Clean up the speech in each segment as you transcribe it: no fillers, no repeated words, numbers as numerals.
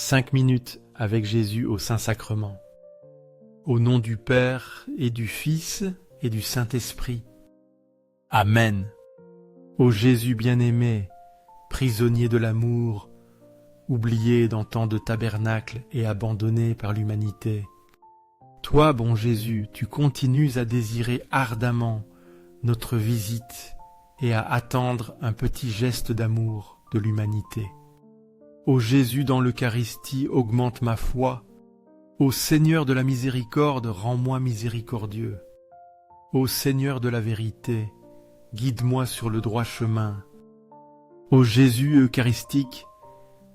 5 minutes avec Jésus au Saint-Sacrement. Au nom du Père et du Fils et du Saint-Esprit. Amen. Ô Jésus bien-aimé, prisonnier de l'amour, oublié dans tant de tabernacles et abandonné par l'humanité. Toi, bon Jésus, tu continues à désirer ardemment notre visite et à attendre un petit geste d'amour de l'humanité. Ô Jésus, dans l'Eucharistie, augmente ma foi. Ô Seigneur de la miséricorde, rends-moi miséricordieux. Ô Seigneur de la vérité, guide-moi sur le droit chemin. Ô Jésus eucharistique,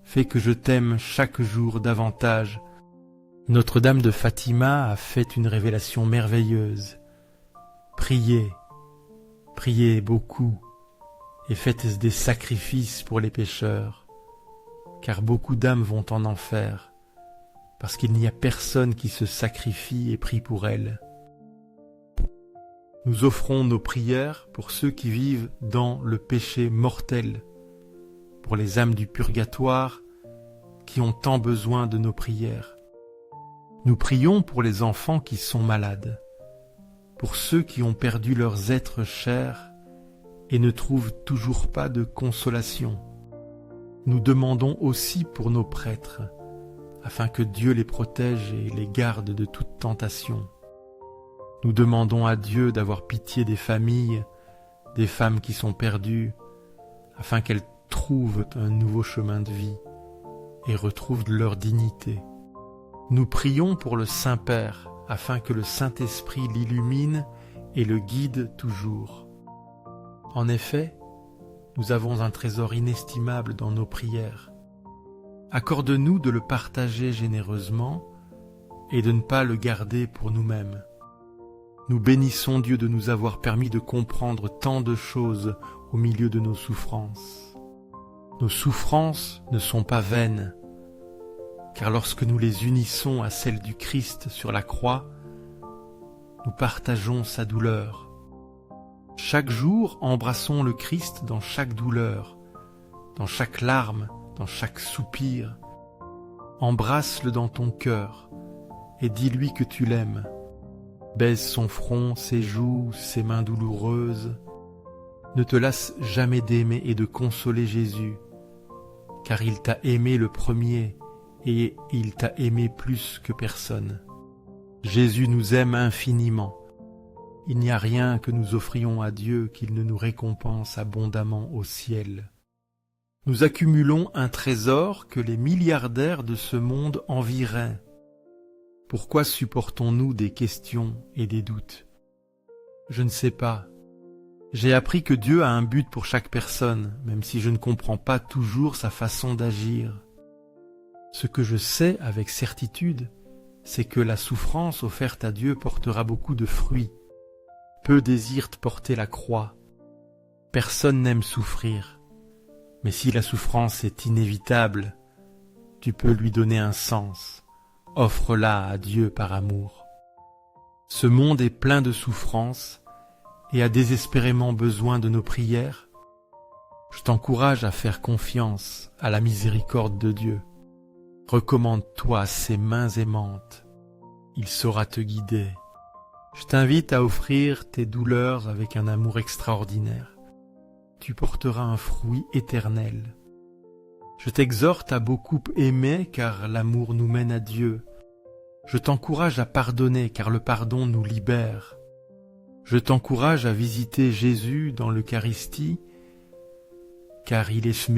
fais que je t'aime chaque jour davantage. Notre-Dame de Fatima a fait une révélation merveilleuse. Priez, priez beaucoup, et faites des sacrifices pour les pécheurs, car beaucoup d'âmes vont en enfer, parce qu'il n'y a personne qui se sacrifie et prie pour elles. Nous offrons nos prières pour ceux qui vivent dans le péché mortel, pour les âmes du purgatoire qui ont tant besoin de nos prières. Nous prions pour les enfants qui sont malades, pour ceux qui ont perdu leurs êtres chers et ne trouvent toujours pas de consolation. Nous demandons aussi pour nos prêtres, afin que Dieu les protège et les garde de toute tentation. Nous demandons à Dieu d'avoir pitié des familles, des femmes qui sont perdues, afin qu'elles trouvent un nouveau chemin de vie et retrouvent leur dignité. Nous prions pour le Saint-Père, afin que le Saint-Esprit l'illumine et le guide toujours. En effet, nous avons un trésor inestimable dans nos prières. Accorde-nous de le partager généreusement et de ne pas le garder pour nous-mêmes. Nous bénissons Dieu de nous avoir permis de comprendre tant de choses au milieu de nos souffrances. Nos souffrances ne sont pas vaines, car lorsque nous les unissons à celles du Christ sur la croix, nous partageons sa douleur. Chaque jour, embrassons le Christ dans chaque douleur, dans chaque larme, dans chaque soupir. Embrasse-le dans ton cœur et dis-lui que tu l'aimes. Baise son front, ses joues, ses mains douloureuses. Ne te lasse jamais d'aimer et de consoler Jésus, car il t'a aimé le premier et il t'a aimé plus que personne. Jésus nous aime infiniment. Il n'y a rien que nous offrions à Dieu qu'il ne nous récompense abondamment au ciel. Nous accumulons un trésor que les milliardaires de ce monde envieraient. Pourquoi supportons-nous des questions et des doutes? Je ne sais pas. J'ai appris que Dieu a un but pour chaque personne, même si je ne comprends pas toujours sa façon d'agir. Ce que je sais avec certitude, c'est que la souffrance offerte à Dieu portera beaucoup de fruits. Peu désirent porter la croix. Personne n'aime souffrir. Mais si la souffrance est inévitable, tu peux lui donner un sens. Offre-la à Dieu par amour. Ce monde est plein de souffrances et a désespérément besoin de nos prières. Je t'encourage à faire confiance à la miséricorde de Dieu. Recommande-toi à ses mains aimantes. Il saura te guider. Je t'invite à offrir tes douleurs avec un amour extraordinaire. Tu porteras un fruit éternel. Je t'exhorte à beaucoup aimer car l'amour nous mène à Dieu. Je t'encourage à pardonner car le pardon nous libère. Je t'encourage à visiter Jésus dans l'Eucharistie car il est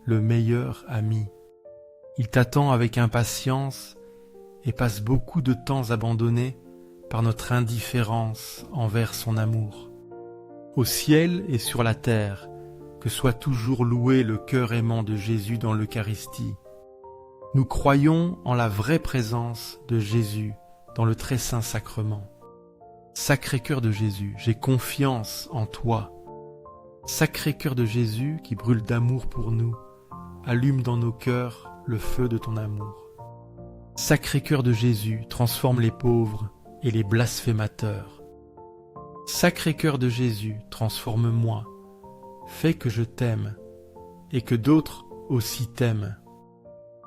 le meilleur ami. Il t'attend avec impatience et passe beaucoup de temps abandonné par notre indifférence envers son amour. Au ciel et sur la terre, que soit toujours loué le cœur aimant de Jésus dans l'Eucharistie. Nous croyons en la vraie présence de Jésus dans le très saint sacrement. Sacré-Cœur de Jésus, j'ai confiance en toi. Sacré-Cœur de Jésus qui brûle d'amour pour nous, allume dans nos cœurs le feu de ton amour. Sacré-Cœur de Jésus, transforme les pauvres et les blasphémateurs. Sacré-Cœur de Jésus, transforme-moi, fais que je t'aime et que d'autres aussi t'aiment.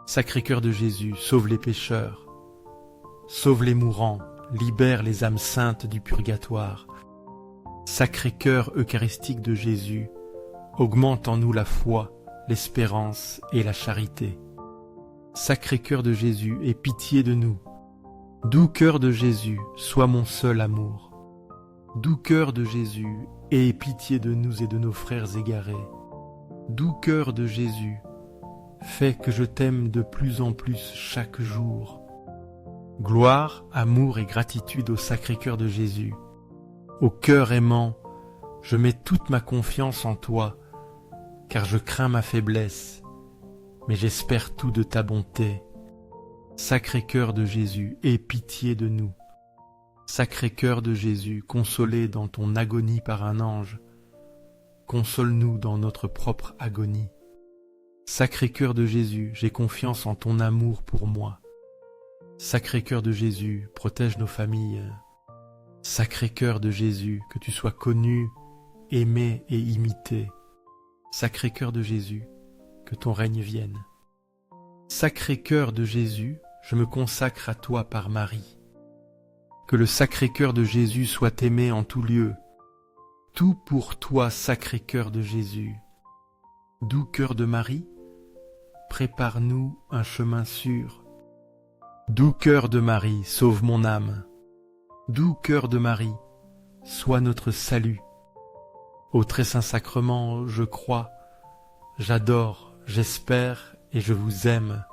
Sacré-Cœur de Jésus, sauve les pécheurs, sauve les mourants, libère les âmes saintes du purgatoire. Sacré-Cœur eucharistique de Jésus, augmente en nous la foi, l'espérance et la charité. Sacré-Cœur de Jésus, aie pitié de nous. Doux cœur de Jésus, sois mon seul amour. Doux cœur de Jésus, aie pitié de nous et de nos frères égarés. Doux cœur de Jésus, fais que je t'aime de plus en plus chaque jour. Gloire, amour et gratitude au Sacré-Cœur de Jésus. Au cœur aimant, je mets toute ma confiance en toi, car je crains ma faiblesse, mais j'espère tout de ta bonté. Sacré-Cœur de Jésus, aie pitié de nous. Sacré-Cœur de Jésus, consolé dans ton agonie par un ange, console-nous dans notre propre agonie. Sacré-Cœur de Jésus, j'ai confiance en ton amour pour moi. Sacré-Cœur de Jésus, protège nos familles. Sacré-Cœur de Jésus, que tu sois connu, aimé et imité. Sacré-Cœur de Jésus, que ton règne vienne. Sacré-Cœur de Jésus, je me consacre à toi par Marie. Que le Sacré-Cœur de Jésus soit aimé en tout lieu. Tout pour toi, Sacré-Cœur de Jésus. Doux cœur de Marie, prépare-nous un chemin sûr. Doux cœur de Marie, sauve mon âme. Doux cœur de Marie, sois notre salut. Au très saint sacrement, je crois, j'adore, j'espère et je vous aime.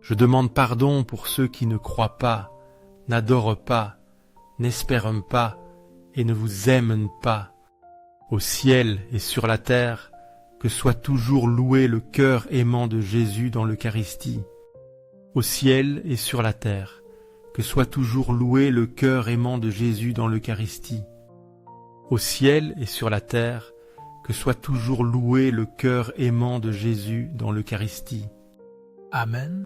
Je demande pardon pour ceux qui ne croient pas, n'adorent pas, n'espèrent pas et ne vous aiment pas. Au ciel et sur la terre, que soit toujours loué le cœur aimant de Jésus dans l'Eucharistie. Au ciel et sur la terre, que soit toujours loué le cœur aimant de Jésus dans l'Eucharistie. Au ciel et sur la terre, que soit toujours loué le cœur aimant de Jésus dans l'Eucharistie. Amen.